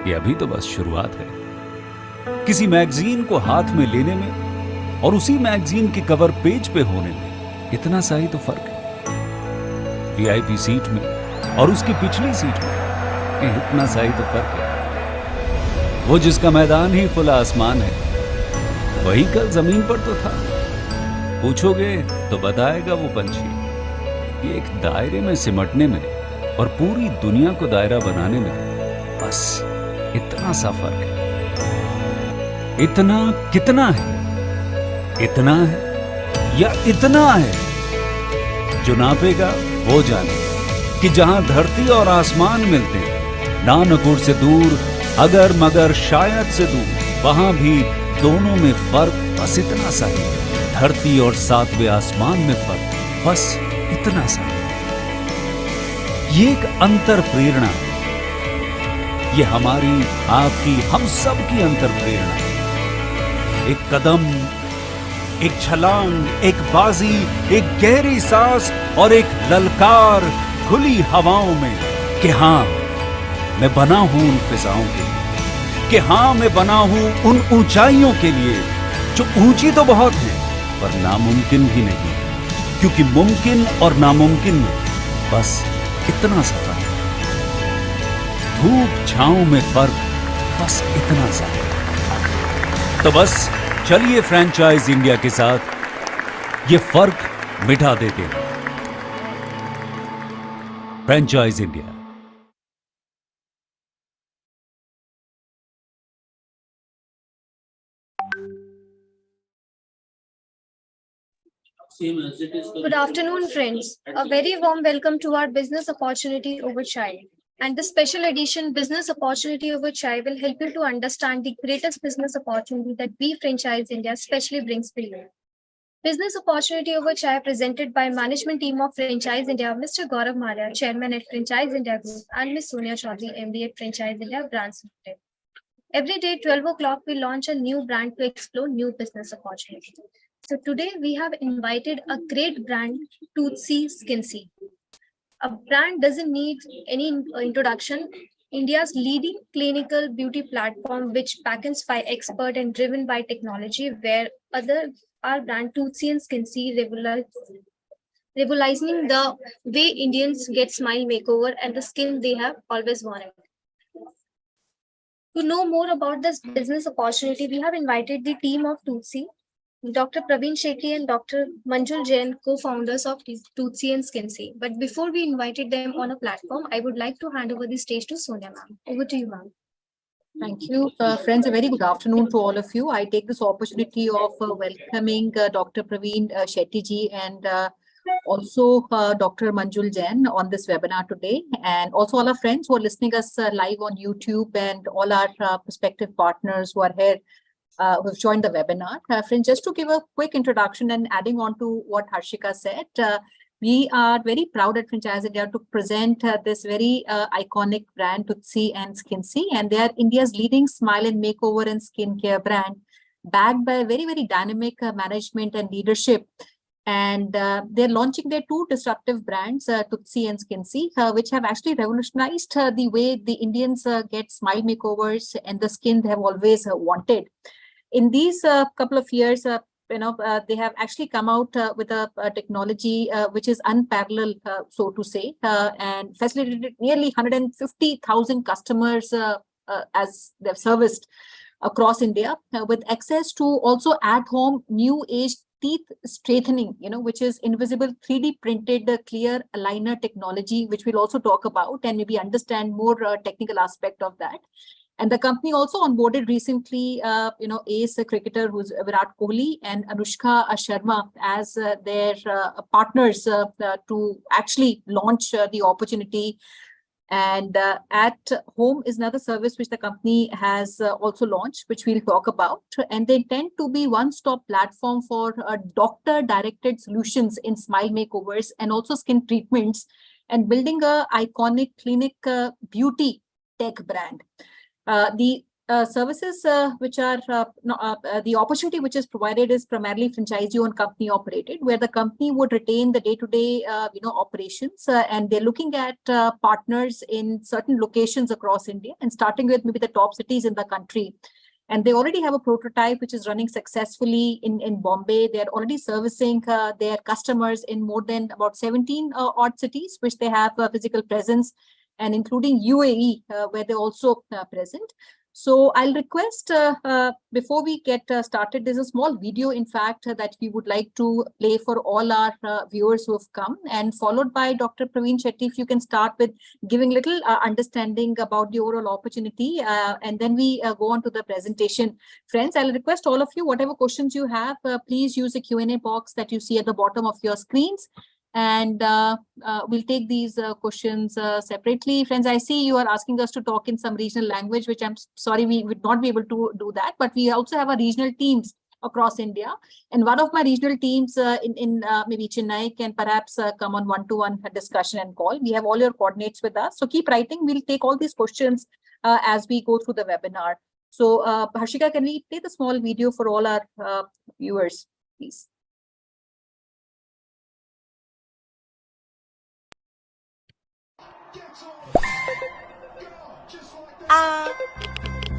ये अभी तो बस शुरुआत है। किसी मैगजीन को हाथ में लेने में और उसी मैगजीन के कवर पेज पे होने में इतना सा ही तो फर्क है। वीआईपी सीट में और उसकी पिछली सीट में इतना सा ही तो फर्क है। वो जिसका मैदान ही खुला आसमान है, वही कल जमीन पर तो था। पूछोगे तो बताएगा वो पंछी। ये एक दायरे में सिमटने में और पूरी दुनिया को दायरा बनाने में बस इतना सा फर्क है। इतना कितना है? इतना है या इतना है? जो नापेगा वो जाने कि जहां धरती और आसमान मिलते हैं, नानकुर से दूर, अगर मगर शायद से दूर, वहां भी दोनों में फर्क बस इतना सा है। धरती और सातवें आसमान में फर्क बस इतना सा है। ये एक अंतर प्रेरणा है। ये हमारी, आपकी, हम सब की अंतर प्रेरणा है। एक कदम, एक छलांग, एक बाजी, एक गहरी सांस और एक ललकार खुली हवाओं में कि हाँ मैं बना हूं उन फिजाओं के लिए, कि हाँ मैं बना हूं उन ऊंचाइयों के लिए जो ऊंची तो बहुत है पर नामुमकिन भी नहीं, क्योंकि मुमकिन और नामुमकिन में बस इतना सा फर्क। धूप छांव में फर्क बस इतना सा है। तो बस चलिए फ्रेंचाइज इंडिया के साथ ये फर्क मिटा देते हैं। Franchise India. Good afternoon, friends. A very warm welcome to our Business Opportunity Over Chai. And this special edition, Business Opportunity Over Chai, will help you to understand the greatest business opportunity that we Franchise India specially brings for you. Business Opportunity Over Chai presented by management team of Franchise India, Mr. Gaurav Maria, Chairman at Franchise India Group, and Ms. Sonia Chaudhary, MD at Franchise India Brands Limited. Every day, 12 o'clock, we launch a new brand to explore new business opportunities. So today we have invited a great brand, Toothsi Skinnsi. A brand doesn't need any introduction. India's leading clinical beauty platform, which packaged by expert and driven by technology, where our brand Toothsi and Skinnsi revolutionizing the way Indians get smile makeover and the skin they have always wanted. To know more about this business opportunity, we have invited the team of Toothsi, Dr. Praveen Shetty and Dr. Manjul Jain, co-founders of Toothsi and Skinnsi. But before we invited them on a platform, I would like to hand over the stage to Sonia ma'am. Over to you, ma'am. Thank you. Friends, a very good afternoon to all of you. I take this opportunity of welcoming Dr. Praveen Shetty ji and also Dr. Manjul Jain on this webinar today, and also all our friends who are listening us live on YouTube, and all our prospective partners who are here who've joined the webinar. Friends, just to give a quick introduction and adding on to what Harshika said, we are very proud at Franchise India to present this very iconic brand, Toothsi and Skinnsi, and they are India's leading smile and makeover and skincare brand, backed by very, very dynamic management and leadership. And they're launching their two disruptive brands, Toothsi and Skinnsi, which have actually revolutionized the way the Indians get smile makeovers and the skin they have always wanted. In these couple of years, they have actually come out with a technology which is unparalleled, so to say, and facilitated nearly 150,000 customers as they've serviced across India, with access to also at-home new age teeth straightening, which is invisible 3D printed clear aligner technology, which we'll also talk about and maybe understand more technical aspect of that. And the company also onboarded recently, ace cricketer who's Virat Kohli and Anushka Sharma as their partners to actually launch the opportunity. And at home is another service which the company has also launched, which we'll talk about. And they intend to be one-stop platform for doctor-directed solutions in smile makeovers and also skin treatments, and building a iconic clinic beauty tech brand. The services which are the opportunity which is provided is primarily franchisee-owned, company-operated, where the company would retain the day-to-day operations, and they're looking at partners in certain locations across India, and starting with maybe the top cities in the country. And they already have a prototype which is running successfully in Bombay. They're already servicing their customers in more than about 17 odd cities, which they have a physical presence, and including UAE, where they're also present. So I'll request, before we get started, there's a small video, in fact, that we would like to play for all our viewers who have come, and followed by Dr. Praveen Shetty, if you can start with giving little understanding about the overall opportunity, and then we go on to the presentation. Friends, I'll request all of you, whatever questions you have, please use the Q&A box that you see at the bottom of your screens. And we'll take these questions separately. Friends, I see you are asking us to talk in some regional language, which I'm sorry, we would not be able to do that. But we also have our regional teams across India. And one of my regional teams in maybe Chennai can perhaps come on one-to-one discussion and call. We have all your coordinates with us. So keep writing. We'll take all these questions as we go through the webinar. So Harshika, can we play the small video for all our viewers, please?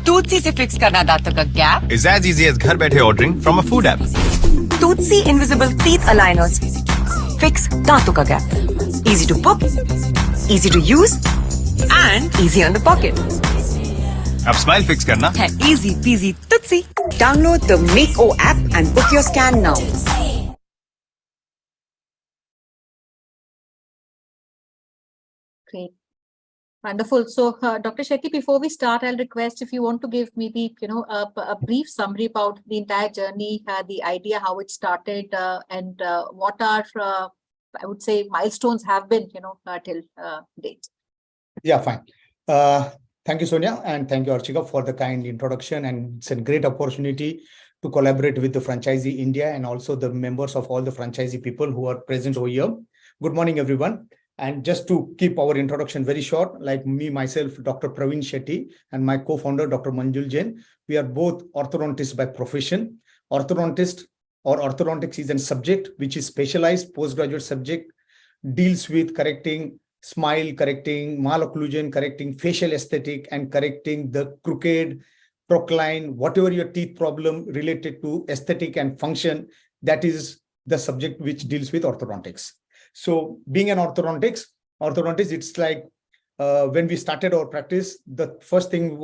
Toothsi से fix करना दांतों का gap is as easy as घर बैठे ordering from a food app. Toothsi invisible teeth aligners fix दांतों का gap. Easy to book, easy to use, and easy on the pocket. अब smile fix करना है easy peasy Toothsi. Download the Make O app and book your scan now. Great. Wonderful. So, Dr. Shetty, before we start, I'll request if you want to give maybe, a brief summary about the entire journey, the idea, how it started, and what our, I would say, milestones have been, till date. Yeah, fine. Thank you, Sonia, and thank you, Archika, for the kind introduction. And it's a great opportunity to collaborate with the Franchisee India and also the members of all the franchisee people who are present over here. Good morning, everyone. And just to keep our introduction very short, like me, myself, Dr. Praveen Shetty, and my co-founder, Dr. Manjul Jain, we are both orthodontists by profession. Orthodontist or orthodontics is a subject which is specialized postgraduate subject, deals with correcting smile, correcting malocclusion, correcting facial aesthetic, and correcting the crooked, procline, whatever your teeth problem related to aesthetic and function, that is the subject which deals with orthodontics. So being an orthodontist, it's like when we started our practice, the first thing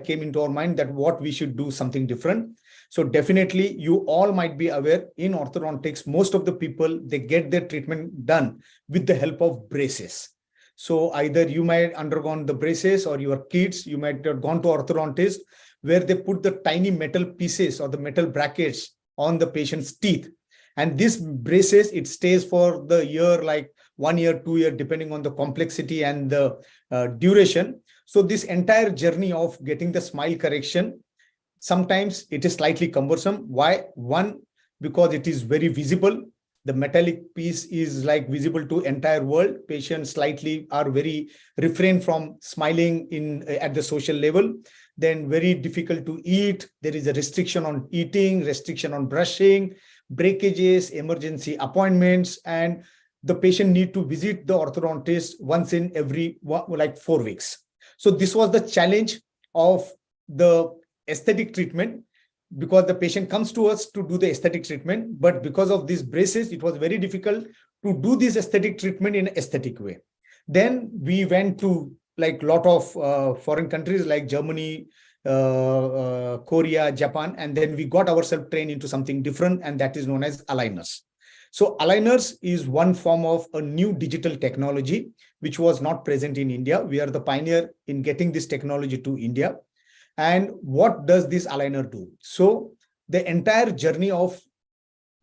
came into our mind that what we should do something different. So definitely you all might be aware in orthodontics, most of the people, they get their treatment done with the help of braces. So either you might undergone the braces or your kids, you might have gone to orthodontist where they put the tiny metal pieces or the metal brackets on the patient's teeth. And this braces, it stays for the year, like 1 year, 2 years, depending on the complexity and the duration. So this entire journey of getting the smile correction, sometimes it is slightly cumbersome. Why? One, because it is very visible. The metallic piece is like visible to entire world. Patients slightly are very refrain from smiling at the social level. Then very difficult to eat. There is a restriction on eating, restriction on brushing, breakages, emergency appointments, and the patient need to visit the orthodontist once in every 4 weeks. So this was the challenge of the aesthetic treatment, because the patient comes to us to do the aesthetic treatment, but because of these braces, it was very difficult to do this aesthetic treatment in an aesthetic way. Then we went to like lot of foreign countries like Germany, Korea, Japan, and then we got ourselves trained into something different, and that is known as aligners. So aligners is one form of a new digital technology which was not present in India. We are the pioneer in getting this technology to India. And what does this aligner do? So the entire journey of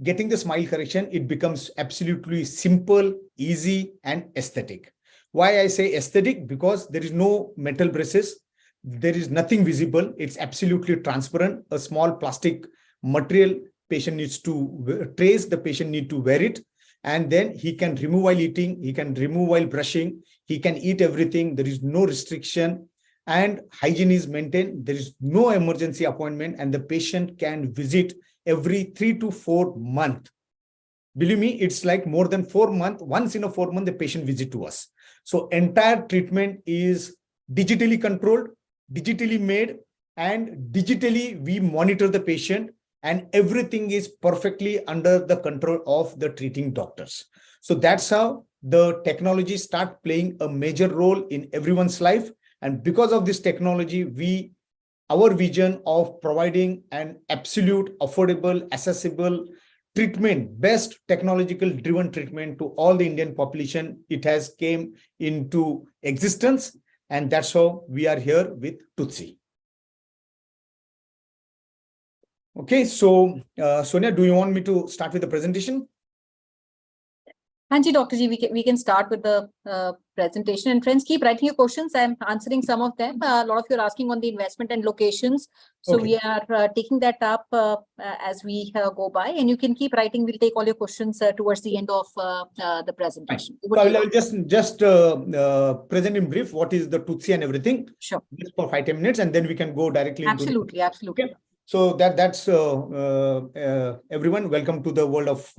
getting the smile correction, it becomes absolutely simple, easy, and aesthetic. Why I say aesthetic? Because there is no metal braces. There is nothing visible. It's absolutely transparent. A small plastic material patient needs to trace. The patient need to wear it. And then he can remove while eating. He can remove while brushing. He can eat everything. There is no restriction. and hygiene is maintained. There is no emergency appointment, and the patient can visit every 3 to 4 months. Believe me, it's like more than 4 months. Once in a 4 month, the patient visit to us. So entire treatment is digitally controlled, digitally made, and digitally we monitor the patient, and everything is perfectly under the control of the treating doctors. So that's how the technology start playing a major role in everyone's life. And because of this technology, our vision of providing an absolute, affordable, accessible treatment, best technological driven treatment to all the Indian population, it has came into existence. And that's how we are here with Toothsi. Okay, so Sonia, do you want me to start with the presentation? Hanji, Dr. Ji, we can start with the presentation. And friends, keep writing your questions. I'm answering some of them. A lot of you are asking on the investment and locations. So we are taking that up as we go by. And you can keep writing. We'll take all your questions towards the end of the presentation. So I will just present in brief what is the Toothsi and everything. Sure. Just for 5-10 minutes, and then we can go directly into absolutely. Okay. So that's everyone. Welcome to the world of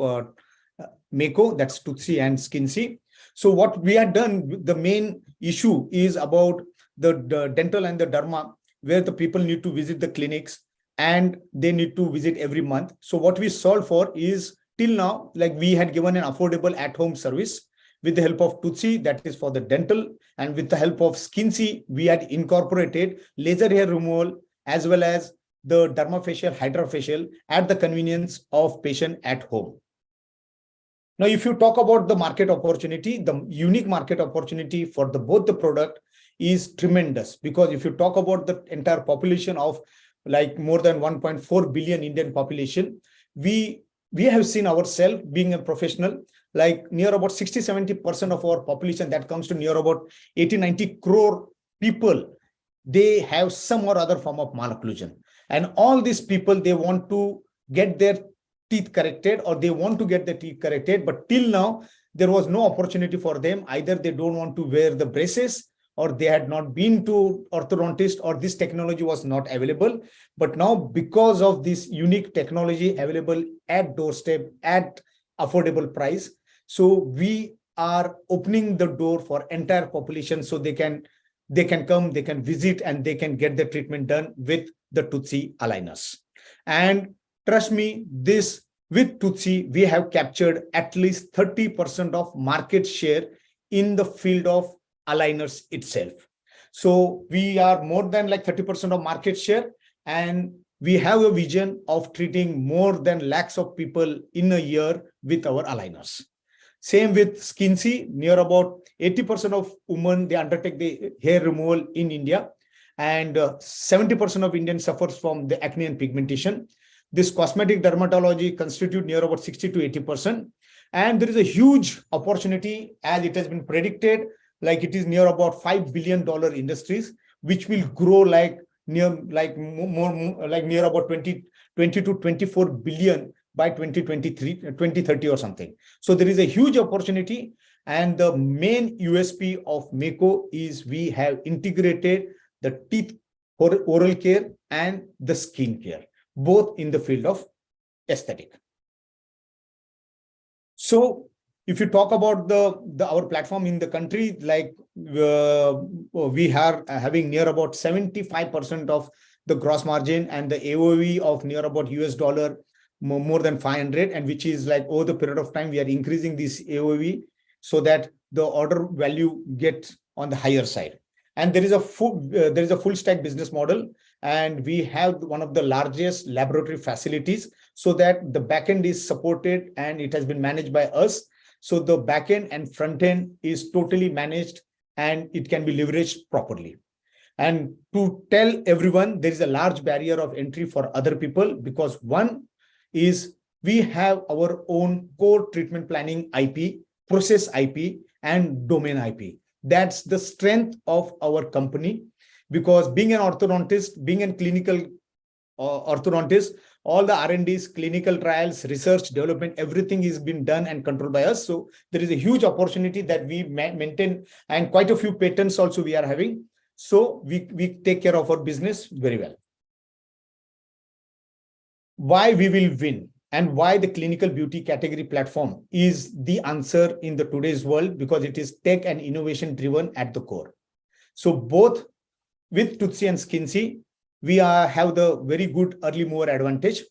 Mako, that's Toothsi and Skinnsi. So what we had done, the main issue is about the dental and the derma, where the people need to visit the clinics and they need to visit every month. So what we solved for is, till now, like we had given an affordable at-home service with the help of Toothsi, that is for the dental, and with the help of Skinnsi, we had incorporated laser hair removal as well as the dermafacial, hydrofacial at the convenience of patient at home. Now, if you talk about the market opportunity, the unique market opportunity for both the product is tremendous, because if you talk about the entire population of like more than 1.4 billion Indian population, we have seen ourselves being a professional, like near about 60-70% of our population, that comes to near about 80-90 crore people, they have some or other form of malocclusion. And all these people, they want to get their teeth corrected, or they want to get the teeth corrected, but till now there was no opportunity for them. Either they don't want to wear the braces, or they had not been to orthodontist, or this technology was not available. But now, because of this unique technology available at doorstep at affordable price, so we are opening the door for entire population, so they can come, they can visit, and they can get the treatment done with the Toothsi aligners. And trust me, this with Toothsi, we have captured at least 30% of market share in the field of aligners itself. So we are more than like 30% of market share, and we have a vision of treating more than lakhs of people in a year with our aligners. Same with Skinnsi, near about 80% of women, they undertake the hair removal in India, and 70% of Indians suffers from the acne and pigmentation. This cosmetic dermatology constitute near about 60 to 80%. And there is a huge opportunity, as it has been predicted, like it is near about $5 billion industries, which will grow like near about 20 to 24 billion by 2030 or something. So there is a huge opportunity. And the main USP of Mako is we have integrated the teeth, oral care, and the skin care, both in the field of aesthetic. So if you talk about our platform in the country, like we are having near about 75% of the gross margin, and the AOV of near about $, more than 500, and which is like over the period of time, we are increasing this AOV so that the order value gets on the higher side. And there is a full stack business model, and we have one of the largest laboratory facilities, so that the backend is supported and it has been managed by us. So the backend and front end is totally managed, and it can be leveraged properly. And to tell everyone, there is a large barrier of entry for other people, because one is we have our own core treatment planning IP, process IP, and domain IP. That's the strength of our company, because being an orthodontist, being a clinical orthodontist, all the R&Ds, clinical trials, research, development, everything is being done and controlled by us. So there is a huge opportunity that we maintain, and quite a few patents also we are having. So we take care of our business very well. Why we will win and why the clinical beauty category platform is the answer in the today's world, because it is tech and innovation driven at the core. So both with Toothsi and Skinnsi, we have the very good early mover advantage.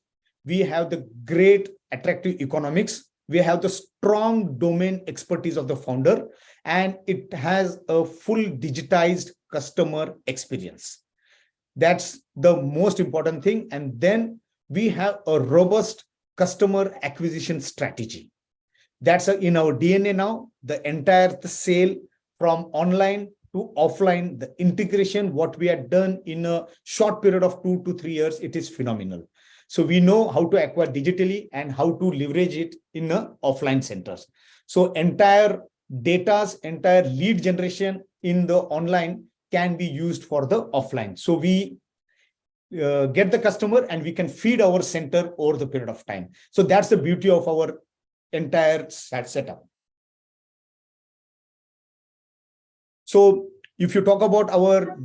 We have the great attractive economics. We have the strong domain expertise of the founder, and it has a full digitized customer experience. That's the most important thing. And then we have a robust customer acquisition strategy. That's in our DNA now. The entire sale from online to offline, the integration, what we had done in a short period of 2 to 3 years, it is phenomenal. So we know how to acquire digitally and how to leverage it in offline centers. So entire data's entire lead generation in the online can be used for the offline. So we get the customer and we can feed our center over the period of time. So that's the beauty of our entire setup. So if you talk about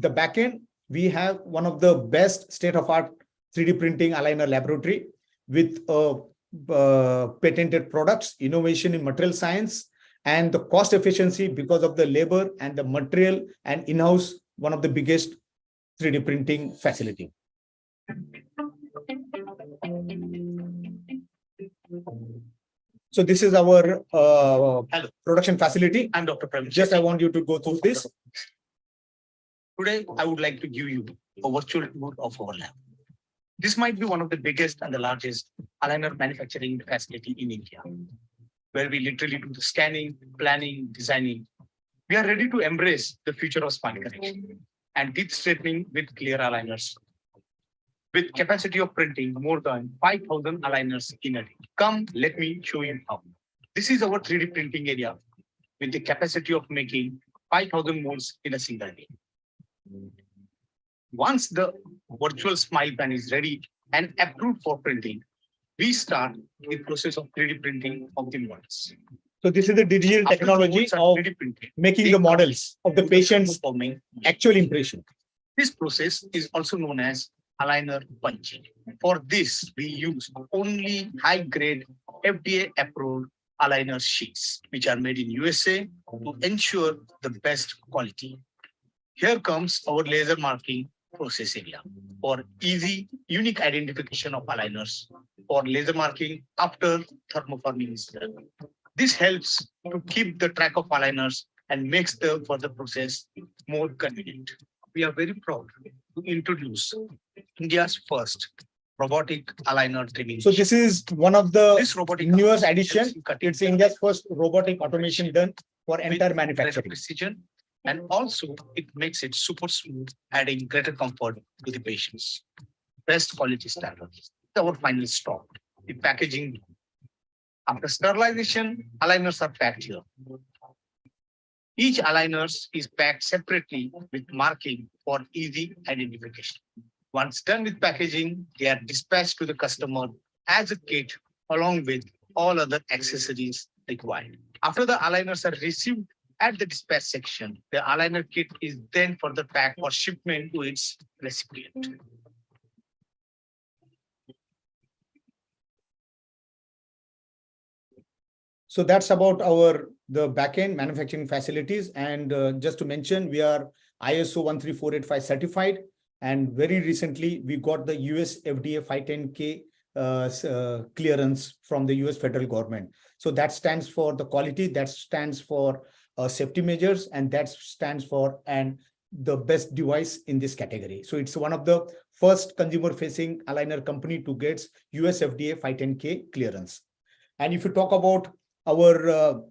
the backend, we have one of the best state-of-art 3D printing aligner laboratory with patented products, innovation in material science, and the cost efficiency because of the labor and the material, and in-house one of the biggest 3D printing facility. So this is our production facility. I'm Dr. Praveen. Just I want you to go through this. Today, I would like to give you a virtual tour of our lab. This might be one of the biggest and the largest aligner manufacturing facility in India, where we literally do the scanning, planning, designing. We are ready to embrace the future of smile correction and teeth straightening with clear aligners. With capacity of printing more than 5,000 aligners in a day. Come, let me show you how. This is our 3D printing area with the capacity of making 5,000 molds in a single day. Once the virtual smile pan is ready and approved for printing, we start the process of 3D printing of the molds. So this is the digital After the technology molds are of 3D printed, making they the models of the patient's performing. actual impression. This process is also known as aligner punching. For this, we use only high-grade FDA-approved aligner sheets, which are made in USA to ensure the best quality. Here comes our laser marking process area for easy, unique identification of aligners for laser marking after thermoforming is done. This helps to keep the track of aligners and makes the further process more convenient. We are very proud to introduce India's first robotic aligner trimming. So this is one of the This robotic newest helps addition. in cutting It's India's first robotic automation done for with entire greater manufacturing. precision, and also it makes it super smooth, adding greater comfort to the patients. Best quality standards. Our final stop, the packaging. After sterilization, aligners are packed here. Each aligner is packed separately with marking for easy identification. Once done with packaging, they are dispatched to the customer as a kit along with all other accessories required. After the aligners are received at the dispatch section, the aligner kit is then further packed for shipment to its recipient. So that's about the backend manufacturing facilities. And just to mention, we are ISO 13485 certified. And very recently, we got the US FDA 510K clearance from the US federal government. So that stands for the quality, that stands for safety measures, and that stands for the best device in this category. So it's one of the first consumer-facing aligner company to get US FDA 510K clearance. And if you talk about our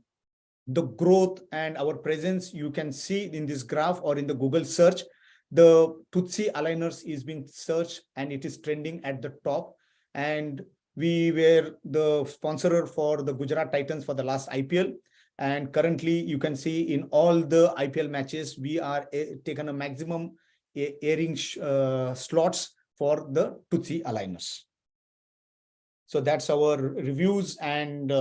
the growth and our presence, you can see in this graph or in the Google search, the Toothsi aligners is being searched and it is trending at the top. And we were the sponsor for the Gujarat Titans for the last IPL. And currently you can see in all the IPL matches, we are taken a maximum airing slots for the Toothsi aligners. So that's our reviews and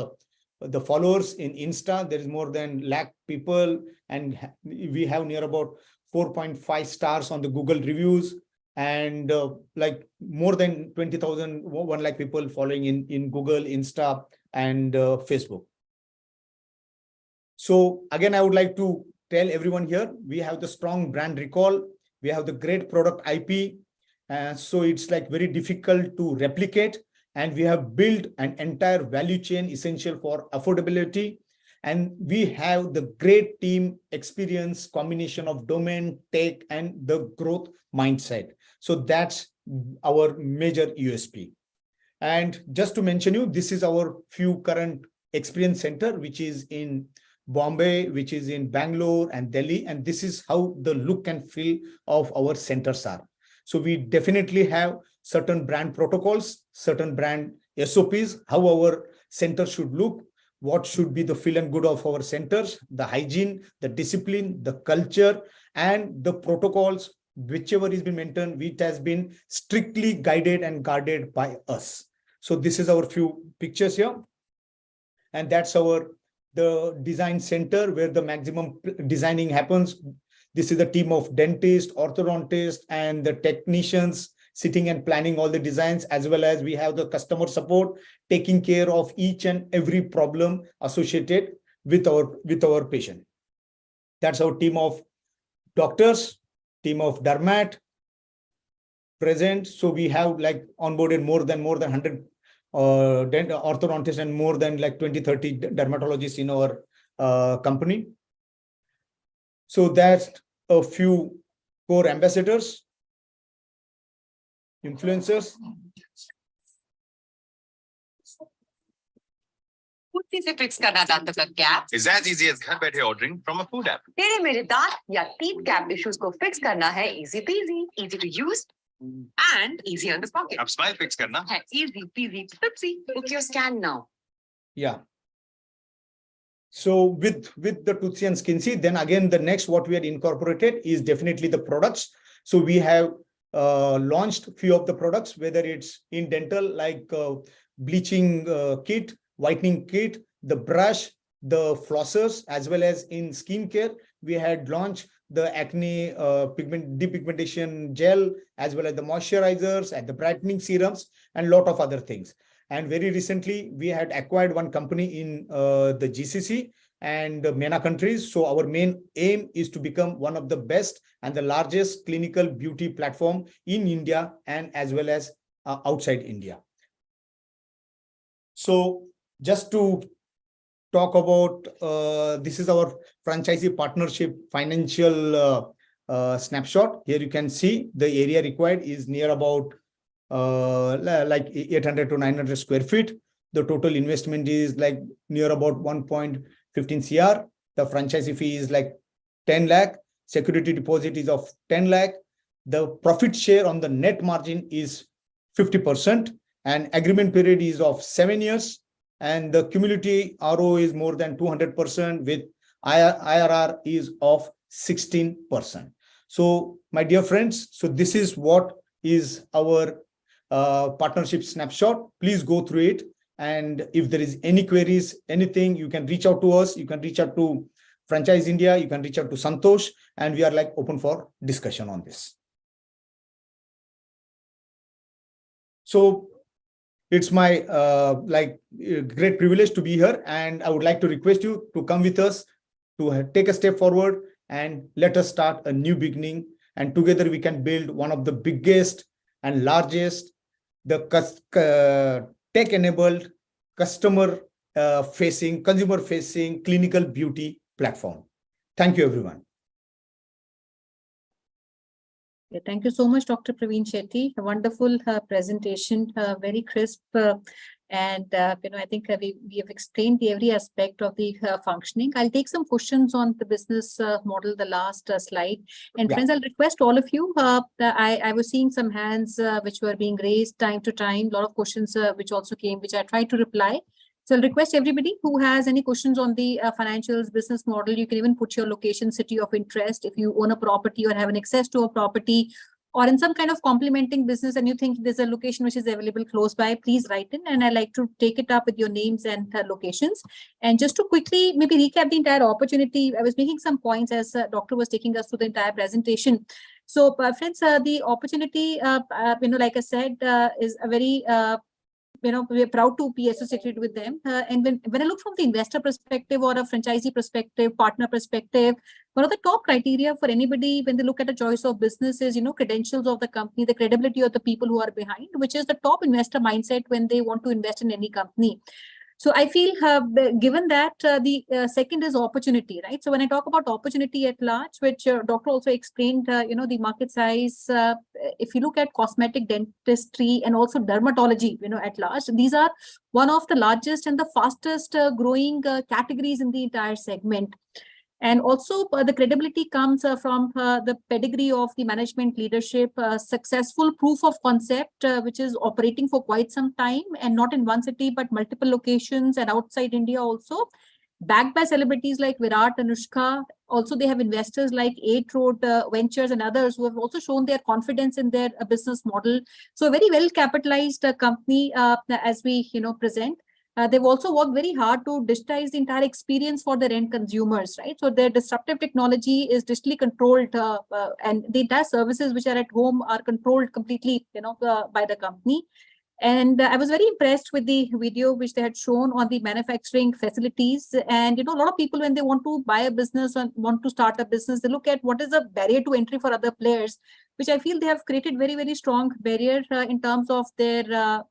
the followers in Insta. There is more than 100,000 people, and we have near about 4.5 stars on the Google reviews, and like more than 20,000, 1 lakh people following in Google, Insta, and Facebook. So again, I would like to tell everyone here, we have the strong brand recall, we have the great product IP, so it's like very difficult to replicate, and we have built an entire value chain essential for affordability, and we have the great team experience, combination of domain, tech, and the growth mindset. So that's our major USP. And just to mention you, this is our few current experience center, which is in Bombay, which is in Bangalore and Delhi, and this is how the look and feel of our centers are. So we definitely have certain brand protocols, certain brand SOPs, how our center should look, what should be the feel and good of our centers, the hygiene, the discipline, the culture, and the protocols, whichever is been maintained, which has been strictly guided and guarded by us. So this is our few pictures here. And that's the design center where the maximum designing happens. This is the team of dentists, orthodontists, and the technicians sitting and planning all the designs, as well as we have the customer support taking care of each and every problem associated with our patient. That's our team of doctors, team of dermat present. So we have like onboarded more than 100 orthodontists and more than like 20-30 dermatologists in our company. So that's a few core ambassadors, influencers. Toothsi से fix करना दांतों का gap. Is as easy as घर बैठे ordering from a food app. तेरे मेरे दांत या teeth gap issues को fix करना है easy peasy, easy to use and easy on the pocket. अब smile fix करना है easy peasy Toothsi. Book your scan now. Yeah. So with the Toothsi and Skinnsi, then again, the next what we had incorporated is definitely the products. So we have launched few of the products, whether it's in dental, like bleaching kit, whitening kit, the brush, the flossers, as well as in skincare, we had launched the acne depigmentation gel, as well as the moisturizers and the brightening serums, and a lot of other things. And very recently, we had acquired one company in the GCC and MENA countries. So our main aim is to become one of the best and the largest clinical beauty platform in India and as well as outside India. So just to talk about, this is our franchisee partnership financial snapshot. Here you can see the area required is near about like 800 to 900 square feet. The total investment is like near about 1.15 CR. The franchisee fee is like 10 lakh. Security deposit is of 10 lakh. The profit share on the net margin is 50%, and agreement period is of 7 years. And the cumulative RO is more than 200% with IRR is of 16%. So my dear friends, so this is what is our partnership snapshot. Please go through it. And if there is any queries, anything, you can reach out to us. You can reach out to Franchise India. You can reach out to Santosh, and we are like open for discussion on this. So it's my like great privilege to be here, and I would like to request you to come with us to take a step forward and let us start a new beginning. And together we can build one of the biggest and largest, the tech-enabled, customer-facing, consumer-facing clinical beauty platform. Thank you, everyone. Yeah, thank you so much, Dr. Praveen Shetty. A wonderful presentation, very crisp. And I think we have explained every aspect of the functioning. I'll take some questions on the business model, the last slide. And friends, I'll request all of you. I was seeing some hands which were being raised time to time. A lot of questions which also came, which I tried to reply. So I'll request everybody who has any questions on the financials, business model. You can even put your location, city of interest. If you own a property or have an access to a property, or in some kind of complementing business and you think there's a location which is available close by, please write in and I like to take it up with your names and locations. And just to quickly maybe recap the entire opportunity, I was making some points as Doctor was taking us through the entire presentation. So friends, the opportunity, like I said, is a very we're proud to be associated with them. And when I look from the investor perspective or a franchisee perspective, partner perspective, one of the top criteria for anybody when they look at a choice of business is, credentials of the company, the credibility of the people who are behind, which is the top investor mindset when they want to invest in any company. So I feel given that the second is opportunity, right? So when I talk about opportunity at large, which Doctor also explained, the market size, if you look at cosmetic dentistry and also dermatology, at large, these are one of the largest and the fastest growing categories in the entire segment. And also the credibility comes from the pedigree of the management leadership, successful proof of concept, which is operating for quite some time and not in one city, but multiple locations and outside India also. Backed by celebrities like Virat, Anushka. Also, they have investors like 8 Road Ventures and others who have also shown their confidence in their business model. So a very well capitalized company as we present. They've also worked very hard to digitize the entire experience for their end consumers, right? So their disruptive technology is digitally controlled and the entire services which are at home are controlled completely, by the company. And I was very impressed with the video which they had shown on the manufacturing facilities. And, a lot of people, when they want to buy a business and want to start a business, they look at what is the barrier to entry for other players, which I feel they have created very, very strong barrier in terms of their,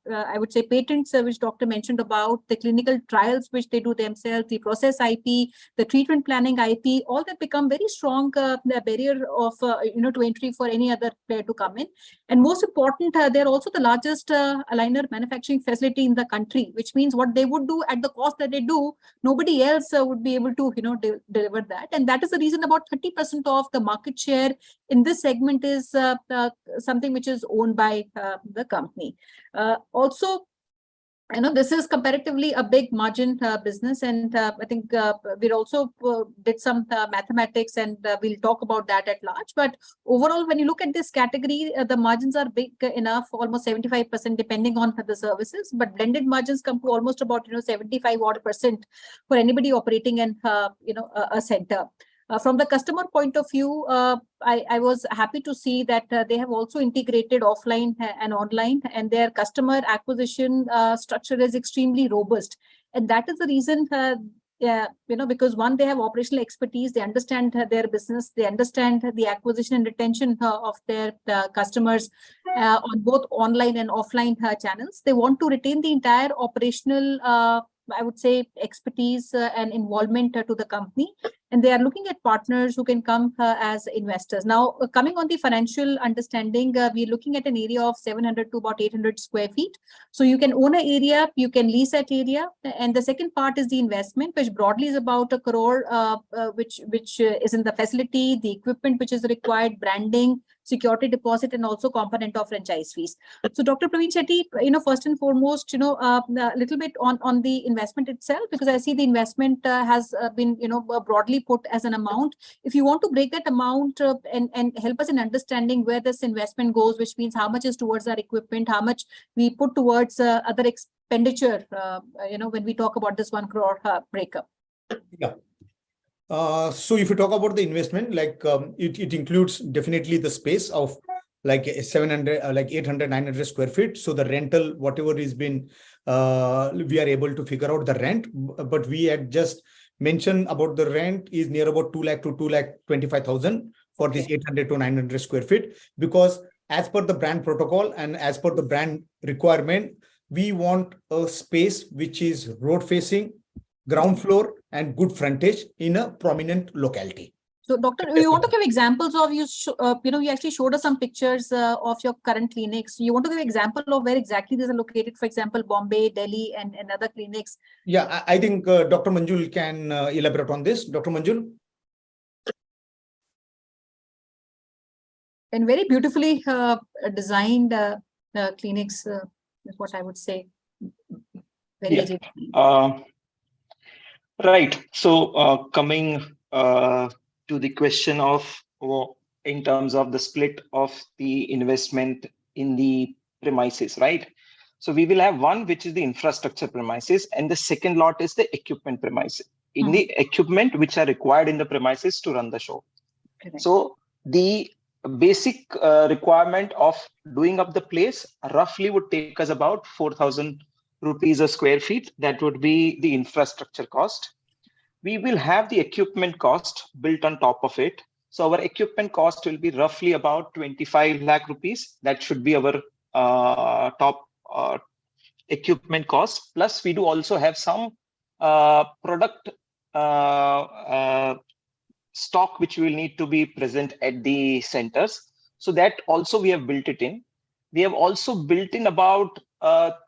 I would say, patents, which Doctor mentioned about, the clinical trials which they do themselves, the process IP, the treatment planning IP, all that become very strong barrier of, to entry for any other player to come in. And most important, they're also the largest aligner manufacturing facility in the country, which means what they would do at the cost that they do, nobody else would be able to, deliver that. And that is the reason about 30% of the market share in this segment is something which is owned by the company. Also, this is comparatively a big margin business, and I think we also did some mathematics, and we'll talk about that at large. But overall, when you look at this category, the margins are big enough, almost 75%, depending on the services. But blended margins come to almost about 75% for anybody operating in a center. From the customer point of view, I was happy to see that they have also integrated offline and online, and their customer acquisition structure is extremely robust. And that is the reason, because one, they have operational expertise, they understand their business, they understand the acquisition and retention of their customers on both online and offline channels. They want to retain the entire operational I would say expertise and involvement to the company, and they are looking at partners who can come as investors. Now, coming on the financial understanding, we're looking at an area of 700 to about 800 square feet. So you can own an area, you can lease that area, and the second part is the investment, which broadly is about 1 crore, which is in the facility, the equipment which is required, branding, security deposit, and also component of franchise fees. So Dr. Praveen Shetty, first and foremost, a little bit on the investment itself, because I see the investment has been, broadly put as an amount. If you want to break that amount and help us in understanding where this investment goes, which means how much is towards our equipment, how much we put towards other expenditure, when we talk about this 1 crore breakup. Yeah. So if you talk about the investment, like it includes definitely the space of like 700, like 800, 900 square feet. So the rental, whatever is been, we are able to figure out the rent, but we had just mentioned about the rent is near about 2 lakh to 2,25,000 for this 800 to 900 square feet, because as per the brand protocol and as per the brand requirement, we want a space which is road facing, ground floor, and good frontage in a prominent locality. So, Doctor, you want to give examples of you actually showed us some pictures of your current clinics. You want to give example of where exactly these are located, for example, Bombay, Delhi, and other clinics. Yeah, I think Dr. Manjul can elaborate on this. Dr. Manjul. And very beautifully designed clinics is what I would say. Very Right. So coming to the question of in terms of the split of the investment in the premises, right? So we will have one, which is the infrastructure premises, and the second lot is the equipment premises. In the equipment which are required in the premises to run the show. Correct. So the basic requirement of doing up the place roughly would take us about 4,000 rupees a square feet. That would be the infrastructure cost. We will have the equipment cost built on top of it. So our equipment cost will be roughly about 25 lakh rupees. That should be our top equipment cost. Plus, we do also have some product stock which will need to be present at the centers. So that also we have built it in. We have also built in about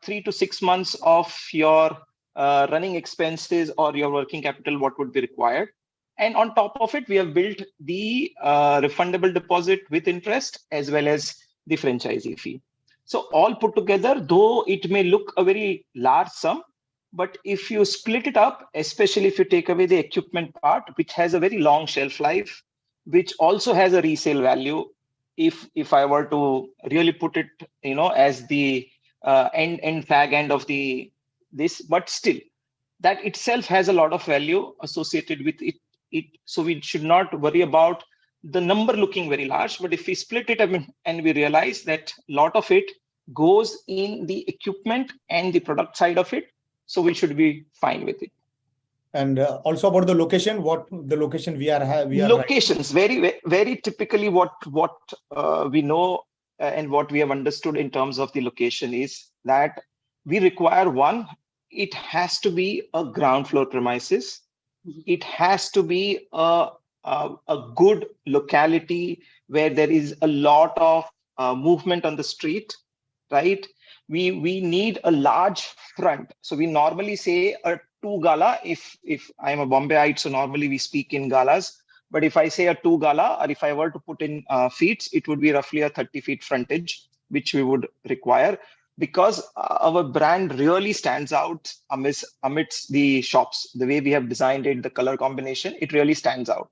3 to 6 months of your running expenses or your working capital, what would be required. And on top of it, we have built the refundable deposit with interest as well as the franchisee fee. So all put together, though it may look a very large sum, but if you split it up, especially if you take away the equipment part, which has a very long shelf life, which also has a resale value, if I were to really put it, as the end fag end of this, but still, that itself has a lot of value associated with it. So we should not worry about the number looking very large, but if we split it up and we realize that a lot of it goes in the equipment and the product side of it, so we should be fine with it. And also about the location, what the location we are locations, very, very typically what we know and what we have understood in terms of the location is that we require one, it has to be a ground floor premises. It has to be a good locality where there is a lot of movement on the street, right? We need a large front. So we normally say a 2 gala. If I'm a Bombayite, so normally we speak in galas. But if I say a 2 gala, or if I were to put in feet, it would be roughly a 30 feet frontage, which we would require, because our brand really stands out amidst the shops. The way we have designed it, the color combination, it really stands out.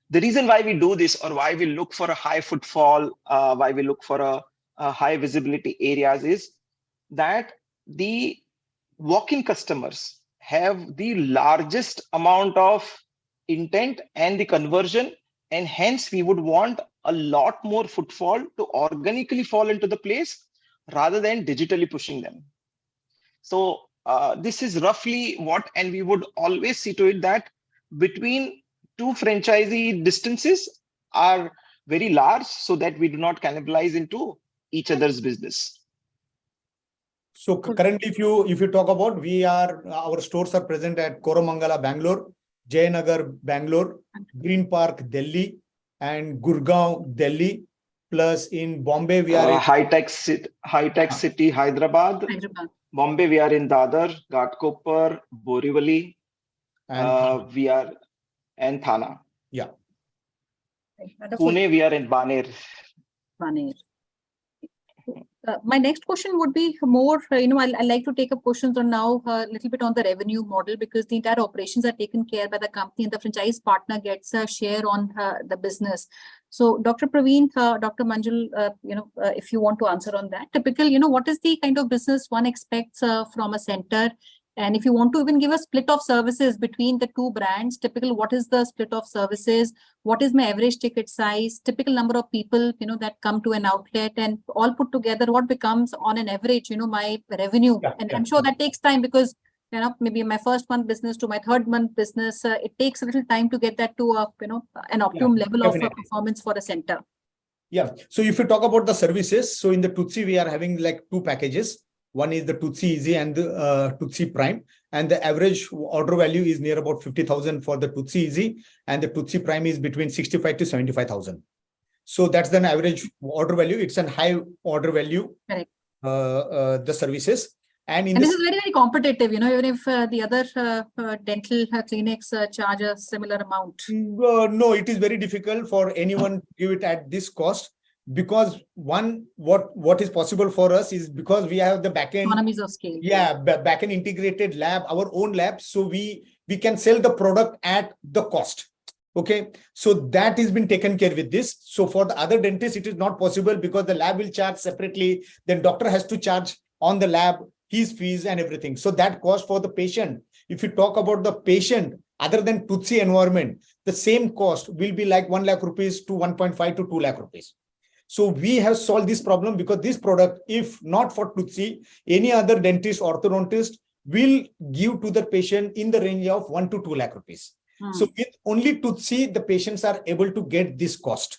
The reason why we do this, or why we look for a high footfall, why we look for a high visibility areas, is that the walk-in customers have the largest amount of intent and the conversion, and hence we would want a lot more footfall to organically fall into the place rather than digitally pushing them. So this is roughly what, and we would always see to it that between two franchisee distances are very large so that we do not cannibalize into each other's business. So currently, if you talk about, our stores are present at Koramangala, Bangalore, Jayanagar, Bangalore, Green Park, Delhi, and Gurgaon, Delhi. Plus in Bombay, we are High Tech City, Hyderabad. Bombay, we are in Dadar, Ghatkopar, Borivali. We are in Thana. Yeah. Pune, we are in Baner. My next question would be more, I like to take up questions on now a little bit on the revenue model, because the entire operations are taken care by the company and the franchise partner gets a share on the business. So Dr. Praveen, Dr. Manjul, if you want to answer on that, typical, what is the kind of business one expects from a center? And if you want to even give a split of services between the two brands, typical, what is the split of services? What is my average ticket size? Typical number of people, that come to an outlet, and all put together, what becomes on an average, my revenue? I'm sure that takes time, because, maybe my first month business to my third month business, it takes a little time to get that to an optimum level of performance for a center. Yeah. So if you talk about the services, so in the Toothsi, we are having like two packages. One is the Toothsi Easy and the Toothsi Prime, and the average order value is near about 50,000 for the Toothsi Easy, and the Toothsi Prime is between 65 to 75,000. So that's the average order value. It's a high order value. Correct. The services, and this is very, very competitive. Even if the other dental clinics charge a similar amount. No, it is very difficult for anyone to give it at this cost. Because one, what is possible for us is because we have the backend economies of scale. Yeah, backend integrated lab, our own lab, so we can sell the product at the cost. Okay, so that has been taken care with this. So for the other dentists, it is not possible because the lab will charge separately. Then doctor has to charge on the lab his fees and everything. So that cost for the patient, if you talk about the patient, other than Toothsi environment, the same cost will be like 1 lakh rupees to 1.5 to 2 lakh rupees. So we have solved this problem because this product, if not for Toothsi, any other dentist, orthodontist will give to the patient in the range of 1 to 2 lakh rupees. So with only Toothsi, the patients are able to get this cost.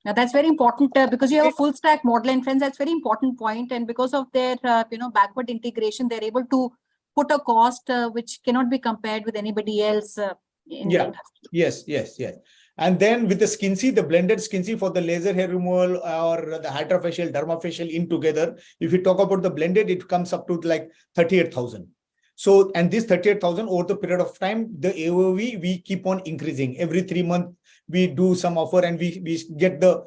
Now that's very important because you have a full stack model, and friends, that's very important point. And because of their backward integration, they're able to put a cost which cannot be compared with anybody else in the industry. Yes. And then with the Skinnsi, the blended Skinnsi for the laser hair removal or the hydrofacial, dermafacial in together, if you talk about the blended, it comes up to like 38,000. So, and this 38,000 over the period of time, the AOV, we keep on increasing. Every 3 months, we do some offer and we get the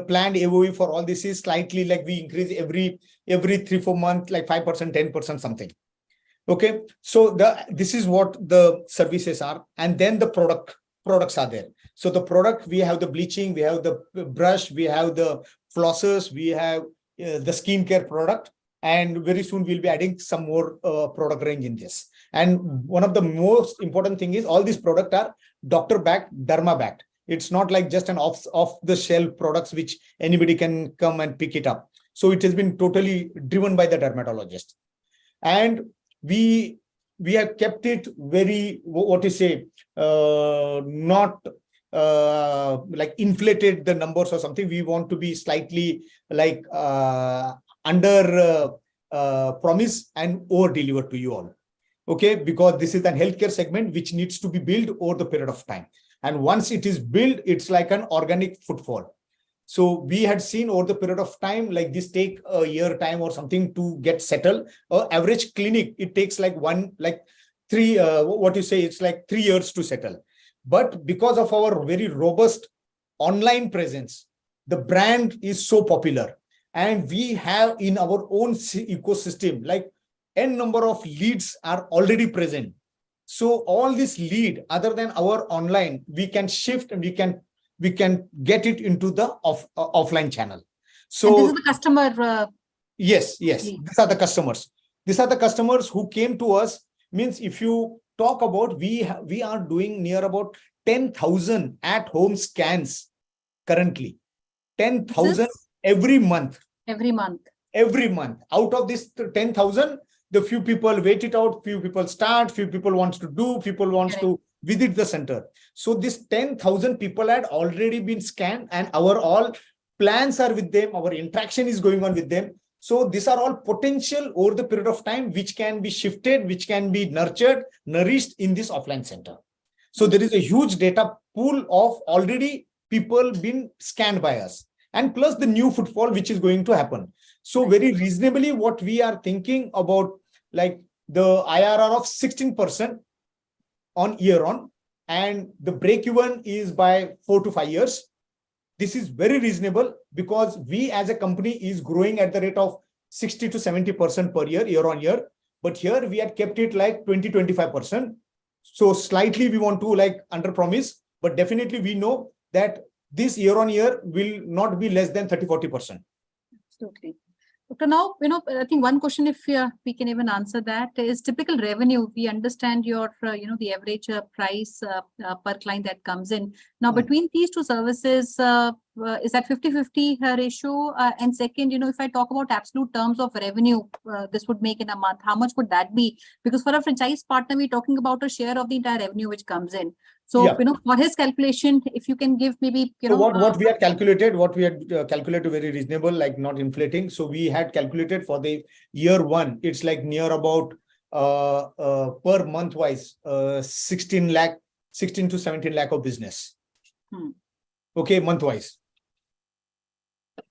planned AOV for all this is slightly like we increase every 3-4 months, like 5%, 10%, something. Okay, so this is what the services are. And then the products are there. So the product, we have the bleaching, we have the brush, we have the flossers, we have the skincare product. And very soon we'll be adding some more product range in this. And one of the most important thing is all these products are doctor backed, derma backed. It's not like just an off the shelf products which anybody can come and pick it up. So it has been totally driven by the dermatologist. And we have kept it very, not like inflated the numbers or something. We want to be slightly like under promise and over deliver to you all. Okay, because this is a healthcare segment which needs to be built over the period of time. And once it is built, it's like an organic footfall. So we had seen over the period of time, like this take a year time or something to get settled. Average clinic, it takes like it's like 3 years to settle. But because of our very robust online presence, the brand is so popular. And we have in our own ecosystem, like n number of leads are already present. So all this lead, other than our online, we can shift and we can get it into the offline channel. So and this is the customer. Yes. These are the customers. These are the customers who came to us. Means if you talk about, we are doing near about 10,000 at-home scans currently. 10,000 every month. Every month. Out of this 10,000, the few people wait it out, few people start, few people wants to do, people wants to visit the center. So this 10,000 people had already been scanned and our all plans are with them. Our interaction is going on with them. So these are all potential over the period of time, which can be shifted, which can be nurtured, nourished in this offline center. So there is a huge data pool of already people been scanned by us. And plus the new footfall, which is going to happen. So very reasonably, what we are thinking about, like the IRR of 16% on year on, and the break even is by 4 to 5 years. This is very reasonable because we as a company is growing at the rate of 60 to 70% per year on year. But here we had kept it like 20-25%. So slightly we want to like under promise, but definitely we know that this year on year will not be less than 30-40%. Absolutely. So now, I think one question, if we can even answer that, is typical revenue. We understand your, the average price per client that comes in. Now, between these two services, is that 50-50 ratio? And second, if I talk about absolute terms of revenue, this would make in a month, how much would that be? Because for a franchise partner, we're talking about a share of the entire revenue which comes in. So, for his calculation, if you can give maybe, So what we had calculated very reasonable, like not inflating. So we had calculated for the year one, it's like near about per month wise, 16 to 17 lakh of business. Okay, month wise.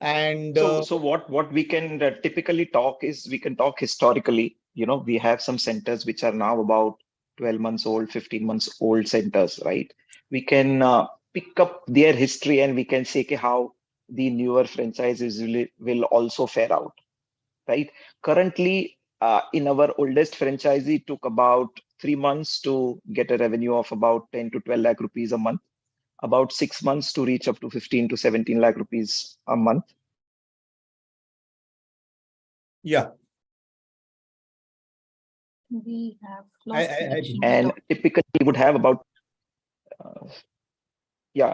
And so what we can typically talk is, we can talk historically. We have some centers which are now about 12 months old, 15 months old centers, right? We can pick up their history and we can say how the newer franchises will also fare out, right? Currently, in our oldest franchisee, took about 3 months to get a revenue of about 10 to 12 lakh rupees a month. about 6 months to reach up to 15 to 17 lakh rupees a month. Yeah. We have lost I connection. And typically would have about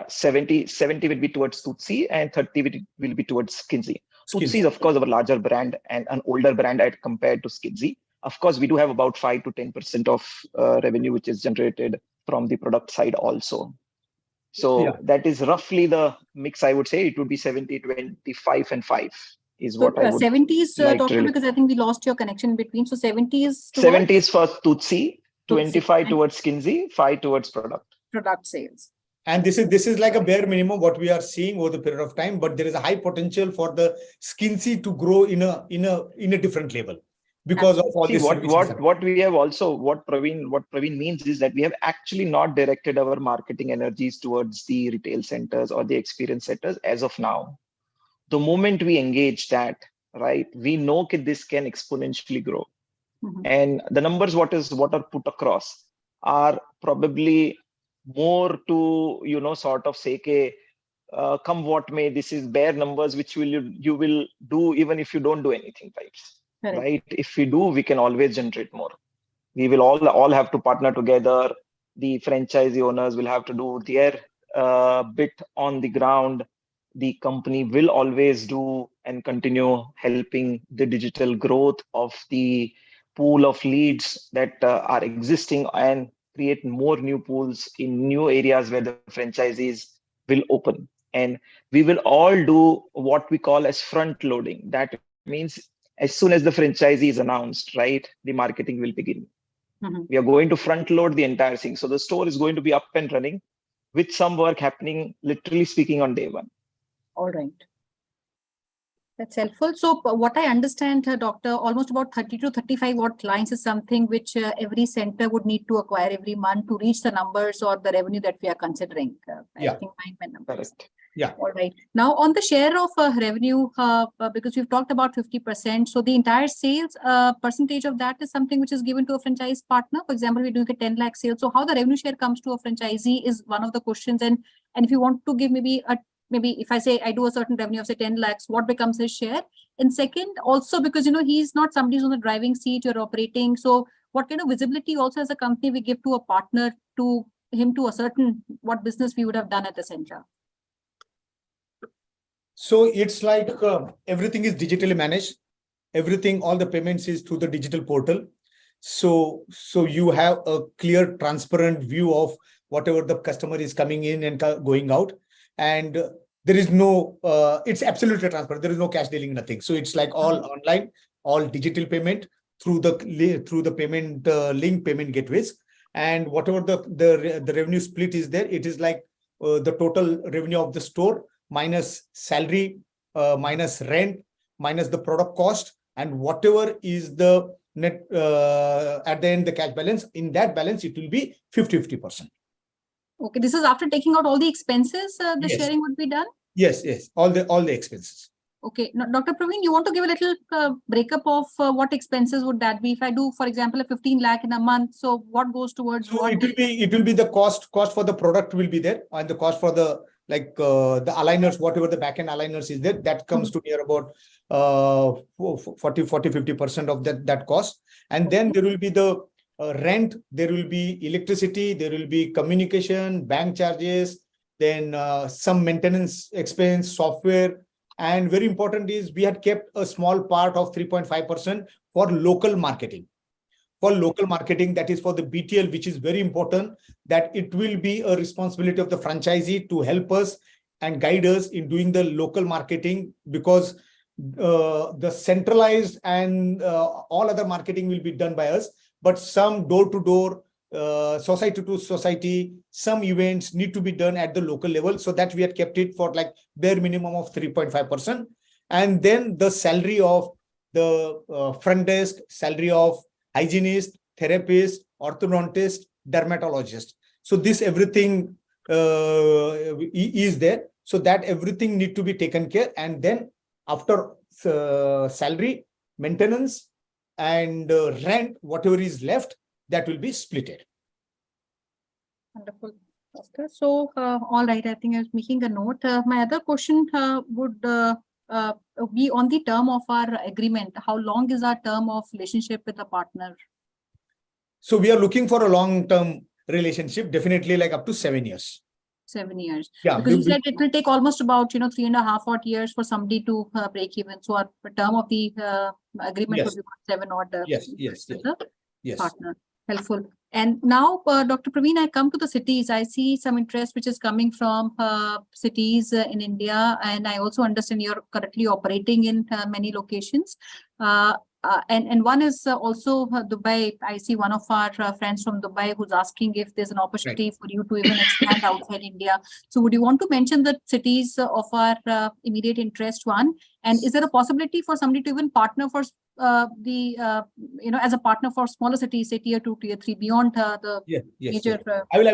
70 will be towards Toothsi and 30 will be towards Skinnsi. Toothsi is of course our larger brand and an older brand as compared to Skinnsi. Of course, we do have about 5 to 10% of revenue which is generated from the product side also. So that is roughly the mix. I would say it would be 70, 25 and 5 is So what I would 70s, like doctor, to because I think we lost your connection in between. So 70s towards 70 is for Toothsi, 25 towards Skinnsi, 5 towards product. Product sales. And this is like a bare minimum what we are seeing over the period of time, but there is a high potential for the Skinnsi to grow in a different level because of all See, this. what we have also, what Praveen means is that we have actually not directed our marketing energies towards the retail centers or the experience centers as of now. The moment we engage that, right, we know that this can exponentially grow. And the numbers what are put across are probably more to sort of say come what may, this is bare numbers which you will do even if you don't do anything types. Right? If we do, we can always generate more. We will all have to partner together. The franchisee owners will have to do their bit on the ground. The company will always do and continue helping the digital growth of the pool of leads that are existing and create more new pools in new areas where the franchisees will open. And we will all do what we call as front loading. That means as soon as the franchisee is announced, right, the marketing will begin. We are going to front load the entire thing. So the store is going to be up and running with some work happening, literally speaking, on day one. All right. That's helpful. So what I understand, doctor, almost about 30 to 35 odd lines is something which every center would need to acquire every month to reach the numbers or the revenue that we are considering. I think my numbers. Correct. Yeah. All right. Now on the share of revenue, because we've talked about 50%. So the entire sales percentage of that is something which is given to a franchise partner. For example, we're doing a 10 lakh sale. So how the revenue share comes to a franchisee is one of the questions. And if you want to give maybe if I say I do a certain revenue of say 10 lakhs, what becomes his share? And second, also because, he's not somebody who's on the driving seat, you're operating. So what kind of visibility also as a company we give to a partner to him to ascertain what business we would have done at the center? So it's like everything is digitally managed. Everything, all the payments is through the digital portal. So you have a clear, transparent view of whatever the customer is coming in and going out. And there is no, it's absolutely transparent. There is no cash dealing, nothing. So it's like all online, all digital payment through the payment link payment gateways. And whatever the revenue split is there, it is like the total revenue of the store minus salary, minus rent, minus the product cost, and whatever is the net at the end the cash balance. In that balance, it will be 50-50%. Okay, this is after taking out all the expenses, the sharing would be done? Yes, all the expenses. Okay, now, Dr. Praveen, you want to give a little breakup of what expenses would that be? If I do, for example, a 15 lakh in a month, so what goes towards So what? it will be the cost for the product will be there, and the cost for the the aligners, whatever the backend aligners is there, that comes to near about 40-50% of that cost. And then there will be the rent, there will be electricity, there will be communication, bank charges, then some maintenance expense, software. And very important is we had kept a small part of 3.5% for local marketing. For local marketing, that is for the BTL, which is very important, that it will be a responsibility of the franchisee to help us and guide us in doing the local marketing, because the centralized and all other marketing will be done by us, but some door-to-door, society to society, some events need to be done at the local level. So that we had kept it for like bare minimum of 3.5%. And then the salary of the front desk, salary of hygienist, therapist, orthodontist, dermatologist. So this everything is there. So that everything need to be taken care. And then after salary, maintenance, and rent, whatever is left, that will be splitted. Wonderful. Okay, so all right, I think I was making a note. My other question would be on the term of our agreement. How long is our term of relationship with a partner? So we are looking for a long-term relationship, definitely like up to 7 years. 7 years. Yeah, Because you said it will take almost about 3.5 odd years for somebody to break even. So our term of the agreement Yes. would be about 7 odd Yes, yes, with yes. the Yes. partner. Helpful. And now, Dr. Praveen, I come to the cities. I see some interest which is coming from cities in India, and I also understand you're currently operating in many locations. And one is also Dubai. I see one of our friends from Dubai who's asking if there's an opportunity for you to even expand outside India. So would you want to mention the cities of our immediate interest one? And is there a possibility for somebody to even partner for as a partner for smaller cities, say tier 2, tier 3, beyond the major? I will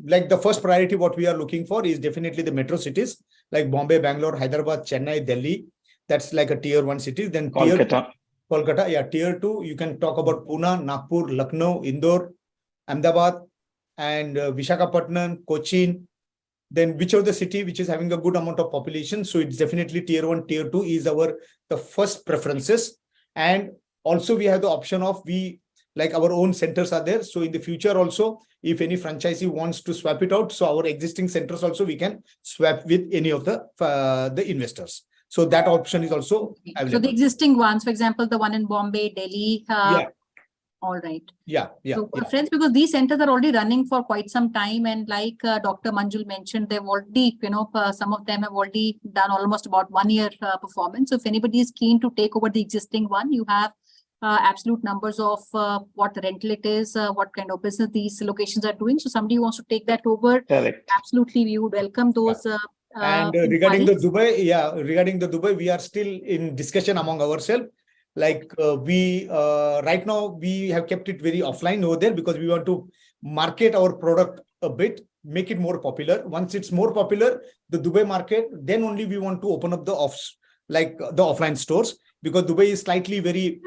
like the first priority, what we are looking for is definitely the metro cities like Bombay, Bangalore, Hyderabad, Chennai, Delhi. That's like a tier 1 city. Then Kolkata, yeah, tier 2, you can talk about Pune, Nagpur, Lucknow, Indore, Ahmedabad, and Visakhapatnam, Cochin. Then which of the city which is having a good amount of population. So it's definitely tier 1, tier 2 is the first preferences. And also we have the option of like our own centers are there. So in the future also, if any franchisee wants to swap it out, so our existing centers also we can swap with any of the investors. So that option is also available. So the existing ones, for example, the one in Bombay, Delhi. Yeah. All right. Yeah. So friends, because these centers are already running for quite some time, and like Dr. Manjul mentioned, they've already, some of them have already done almost about 1 year performance. So if anybody is keen to take over the existing one, you have absolute numbers of what rental it is, what kind of business these locations are doing. So somebody who wants to take that over, absolutely, we would welcome those. And regarding the Dubai, we are still in discussion among ourselves. Like right now we have kept it very offline over there because we want to market our product a bit, make it more popular. Once it's more popular, the Dubai market, then only we want to open up the offline stores, because Dubai is slightly very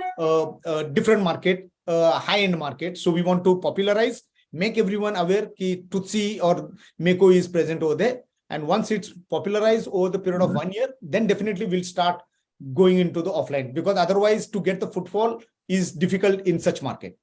different market, high-end market. So we want to popularize, make everyone aware that Toothsi or Meko is present over there. And once it's popularized over the period of 1 year, then definitely we'll start going into the offline, because otherwise to get the footfall is difficult in such market.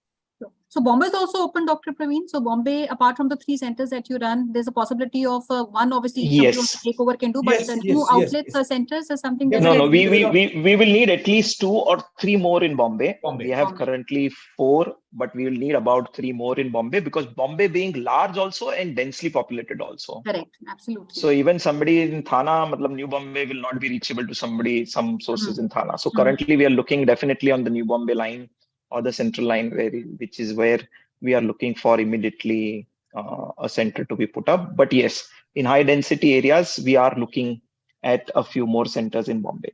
So Bombay is also open, Dr. Praveen. So Bombay, apart from the 3 centers that you run, there's a possibility of one, obviously, somebody wants to take over can do, but new outlets or centers or something. No, we will need at least 2 or 3 more in Bombay. We have currently 4, but we will need about 3 more in Bombay, because Bombay being large also and densely populated also. Correct, absolutely. So even somebody in Thana, New Bombay will not be reachable to some sources in Thana. So currently we are looking definitely on the New Bombay line or the central line, which is where we are looking for immediately a center to be put up. But yes, in high density areas, we are looking at a few more centers in Bombay.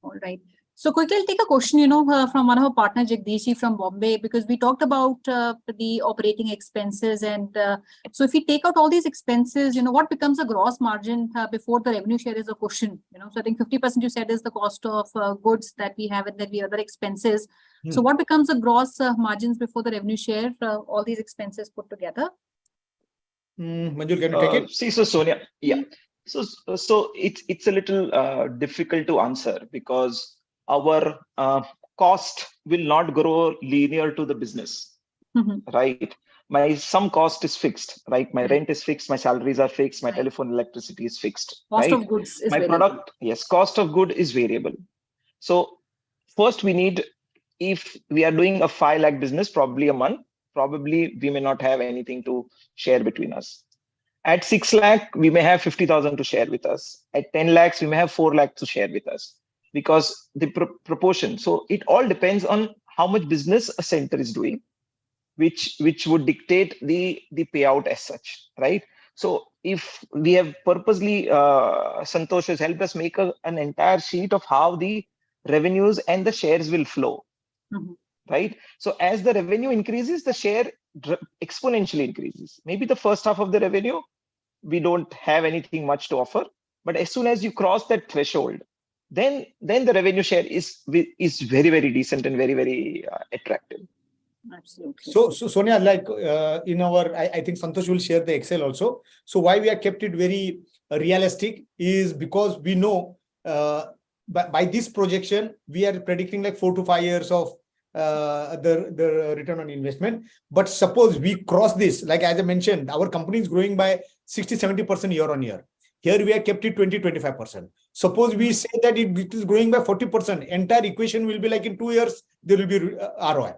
All right. So quickly, I'll take a question, from one of our partners, Jagdishi from Bombay, because we talked about the operating expenses. And so if we take out all these expenses, what becomes a gross margin before the revenue share is a question? So I think 50% you said is the cost of goods that we have, and then the other expenses. So what becomes the gross margins before the revenue share, all these expenses put together? Manjul, can you take it? See, so Sonia, yeah. So it's a little difficult to answer, because our cost will not grow linear to the business, right? Some cost is fixed, right? My rent is fixed, my salaries are fixed, my telephone, electricity is fixed. Cost of goods is variable. Product, yes, cost of good is variable. So first we need, if we are doing a 5 lakh business, probably a month, probably we may not have anything to share between us. At 6 lakh, we may have 50,000 to share with us. At 10 lakhs, we may have 4 lakhs to share with us, because the proportion. So it all depends on how much business a center is doing, which would dictate the payout as such, right? So if we have purposely, Santosh has helped us make an entire sheet of how the revenues and the shares will flow, right? So as the revenue increases, the share exponentially increases. Maybe the first half of the revenue, we don't have anything much to offer, but as soon as you cross that threshold, then the revenue share is very, very decent and very, very attractive. Absolutely. So Sonia, like in our, I think Santosh will share the Excel also. So why we have kept it very realistic is because we know by this projection, we are predicting like 4 to 5 years of the return on investment. But suppose we cross this, like as I mentioned, our company is growing by 60-70% year on year. Here we have kept it 20-25%. Suppose we say that it is growing by 40%, entire equation will be like in 2 years, there will be ROI.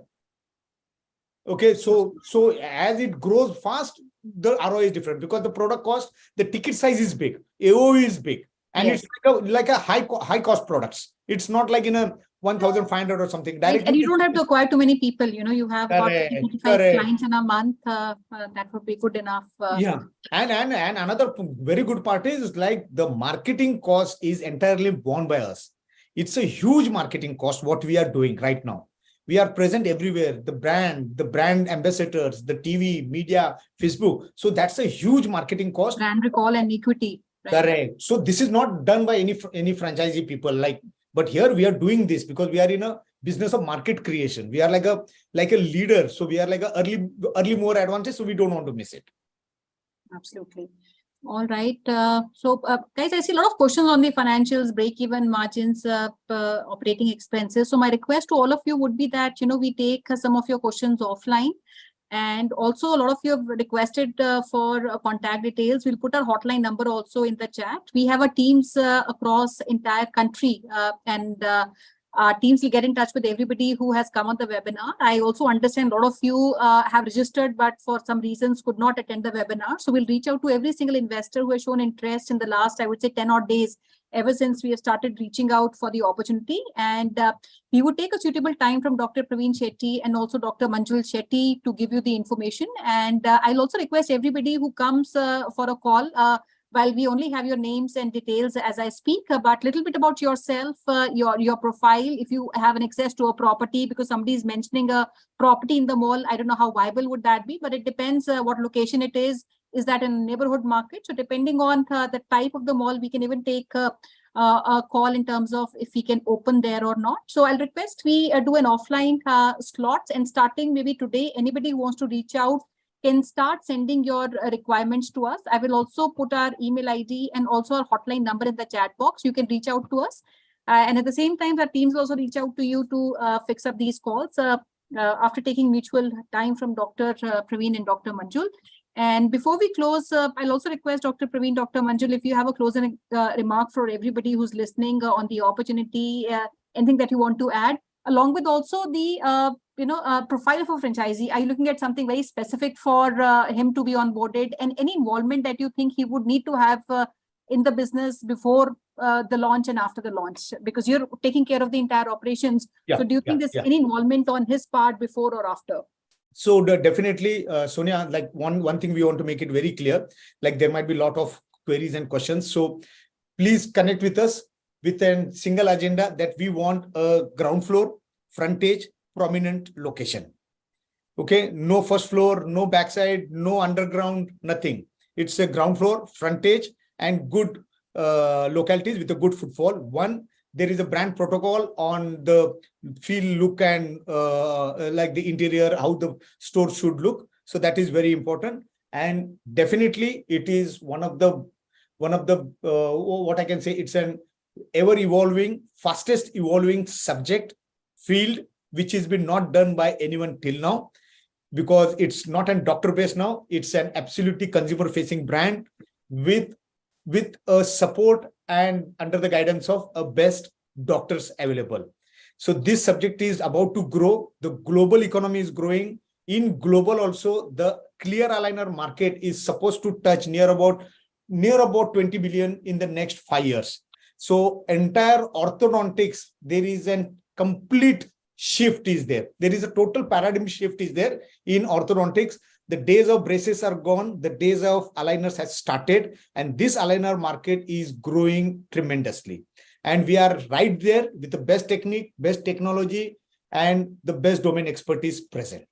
Okay, so as it grows fast, the ROI is different because the product cost, the ticket size is big, AOE is big, and Yes. it's like a high cost products. It's not like in a 1,500 or something. Right, and you don't have to acquire too many people. You have about Correct, 25 correct. clients in a month. That would be good enough. Yeah, and another very good part is like the marketing cost is entirely borne by us. It's a huge marketing cost what we are doing right now. We are present everywhere, the brand ambassadors, the TV, media, Facebook. So that's a huge marketing cost. Brand recall and equity. Right? Correct. So this is not done by any franchisee people, like, but here we are doing this because we are in a business of market creation. We are like a leader. So we are like a early more advantage. So we don't want to miss it. Absolutely. All right. Guys, I see a lot of questions on the financials, break-even margins, operating expenses. So my request to all of you would be that, we take some of your questions offline. And also a lot of you have requested for contact details. We'll put our hotline number also in the chat. We have our teams across entire country and our teams will get in touch with everybody who has come on the webinar. I also understand a lot of you have registered, but for some reasons could not attend the webinar. So we'll reach out to every single investor who has shown interest in the last, I would say, 10 odd days, ever since we have started reaching out for the opportunity. And we would take a suitable time from Dr. Praveen Shetty and also Dr. Manjul Shetty to give you the information. And I'll also request everybody who comes for a call, while we only have your names and details as I speak, but a little bit about yourself, your profile, if you have an access to a property, because somebody is mentioning a property in the mall. I don't know how viable would that be, but it depends what location it is. Is that in a neighborhood market? So depending on the type of the mall, we can even take a call in terms of if we can open there or not. So I'll request we do an offline slots, and starting maybe today, anybody who wants to reach out can start sending your requirements to us. I will also put our email ID and also our hotline number in the chat box. You can reach out to us. And at the same time, our teams will also reach out to you to fix up these calls after taking mutual time from Dr. Praveen and Dr. Manjul. And before we close, I'll also request Dr. Praveen, Dr. Manjul, if you have a closing remark for everybody who's listening on the opportunity, anything that you want to add, along with also the profile of a franchisee. Are you looking at something very specific for him to be onboarded, and any involvement that you think he would need to have in the business before the launch and after the launch? Because you're taking care of the entire operations. Yeah, so do you think there's any involvement on his part before or after? So definitely, Sonia, like one thing we want to make it very clear, like there might be a lot of queries and questions. So please connect with us with a single agenda that we want a ground floor, frontage, prominent location. Okay, no first floor, no backside, no underground, nothing. It's a ground floor, frontage, and good localities with a good footfall. One, there is a brand protocol on the feel, look, and like the interior, how the store should look. So that is very important. And definitely it is one of the what I can say, it's an ever evolving, fastest evolving subject field, which has been not done by anyone till now, because it's not a doctor base now. It's an absolutely consumer facing brand with a support and under the guidance of a best doctors available. So this subject is about to grow. The global economy is growing. In global also, the clear aligner market is supposed to touch near about 20 billion in the next 5 years. So entire orthodontics, there is a complete shift is there. There is a total paradigm shift is there in orthodontics. The days of braces are gone. The days of aligners has started, and this aligner market is growing tremendously. And we are right there with the best technique, best technology, and the best domain expertise present.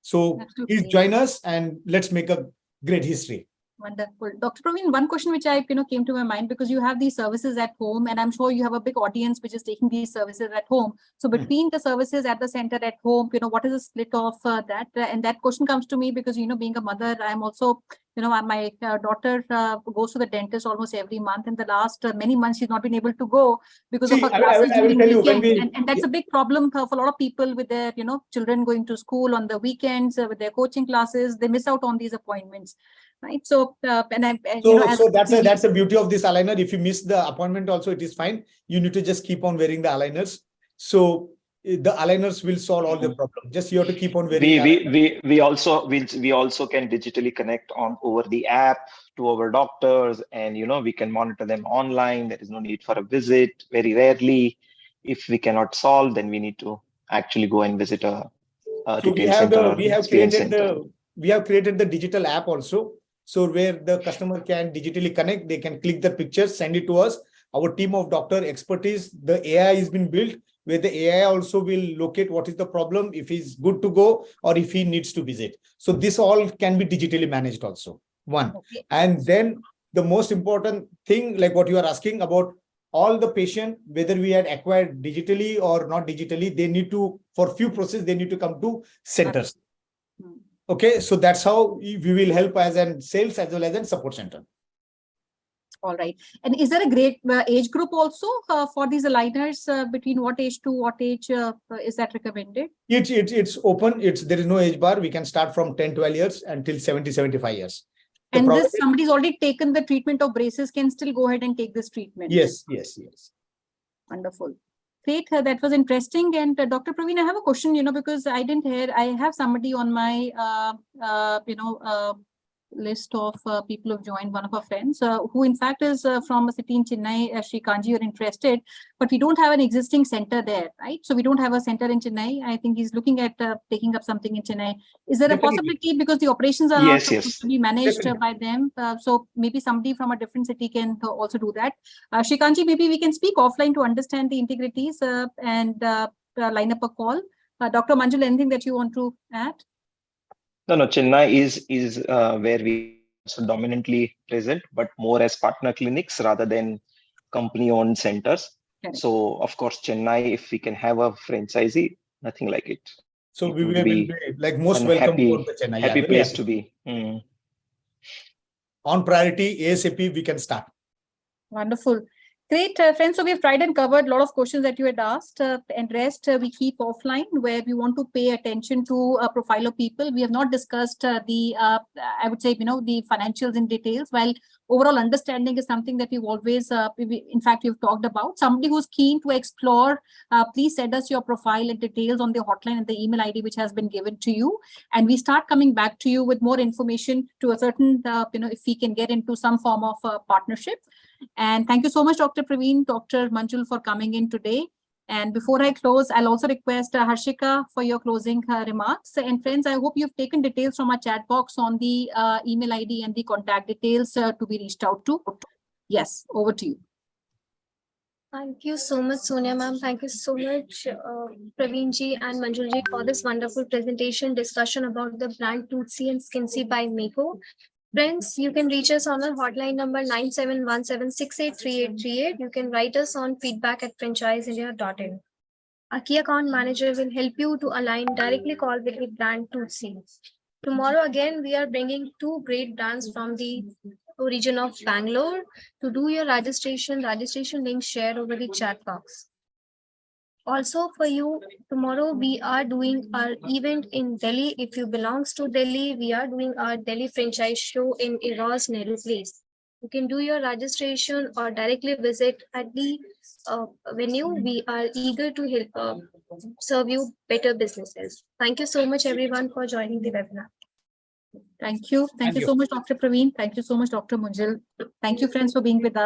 So please join us and let's make a great history. Wonderful. Dr. Praveen, one question which I came to my mind, because you have these services at home, and I'm sure you have a big audience which is taking these services at home. So between the services at the center at home, what is the split of that? And that question comes to me because, being a mother, I'm also, my daughter goes to the dentist almost every month. And the last many months, she's not been able to go because of her classes during weekends. And that's a big problem for a lot of people with their, children going to school on the weekends with their coaching classes. They miss out on these appointments. Right. So, so that's the beauty of this aligner. If you miss the appointment also, it is fine. You need to just keep on wearing the aligners. So the aligners will solve all the problems. Just you have to keep on wearing. We also can digitally connect on over the app to our doctors, and we can monitor them online. There is no need for a visit. Very rarely, if we cannot solve, then we need to actually go and visit a retail center. We have created the digital app also. So where the customer can digitally connect, they can click the pictures, send it to us. Our team of doctor expertise, the AI has been built, where the AI also will locate what is the problem, if he's good to go or if he needs to visit. So this all can be digitally managed also. One. Okay. And then the most important thing, like what you are asking about, all the patient, whether we had acquired digitally or not digitally, they need to, for few processes, they need to come to centers. Okay, so that's how we will help as in sales as well as in support center. All right. And is there a great age group also for these aligners? Between what age to what age is that recommended? It's open. There is no age bar. We can start from 10-12 years until 70-75 years. And this somebody's already taken the treatment of braces can still go ahead and take this treatment. Yes. Wonderful. Great. That was interesting. And Dr. Praveen, I have a question, because I didn't hear, I have somebody on my, list of people who've joined, one of our friends, who in fact is from a city in Chennai. Srikanji, you're interested, but we don't have an existing center there, right? So we don't have a center in Chennai. I think he's looking at taking up something in Chennai. Is there a possibility, because the operations are not supposed to be managed by them? So maybe somebody from a different city can also do that. Srikanji, maybe we can speak offline to understand the integrities and line up a call. Dr. Manjul, anything that you want to add? No, Chennai is where we are dominantly present, but more as partner clinics rather than company-owned centers. Okay. So, of course, Chennai, if we can have a franchisee, nothing like it. So we will be like most welcome for the Chennai. Happy place to be. On priority, ASAP, we can start. Wonderful. Great, friends. So we've tried and covered a lot of questions that you had asked, and rest we keep offline, where we want to pay attention to a profile of people. We have not discussed I would say, the financials in details, while overall understanding is something that we've always, in fact, we've talked about. Somebody who's keen to explore, please send us your profile and details on the hotline and the email ID which has been given to you. And we start coming back to you with more information to a certain, if we can get into some form of partnership. And thank you so much, Dr. Praveen, Dr. Manjul, for coming in today. And before I close, I'll also request Harshika for your closing remarks. And friends, I hope you've taken details from our chat box on the email ID and the contact details to be reached out to. Yes, over to you. Thank you so much, Sonia ma'am. Thank you so much, Praveen ji and Manjul ji, for this wonderful presentation discussion about the brand Toothsi and Skinnsi by Mako. Friends, you can reach us on our hotline number 9717683838. You can write us on feedback@franchiseindia.in. Our key account manager will help you to align directly call with the brand Toothsi. Tomorrow again, we are bringing two great brands from the region of Bangalore. To do your registration link share over the chat box. Also for you, tomorrow we are doing our event in Delhi. If you belongs to Delhi, we are doing our Delhi franchise show in Eros Nehru Place. You can do your registration or directly visit at the venue. We are eager to help serve you better businesses. Thank you so much, everyone, for joining the webinar. Thank you. Thank you so much, Dr. Praveen. Thank you so much, Dr. Manjul. Thank you, friends, for being with us.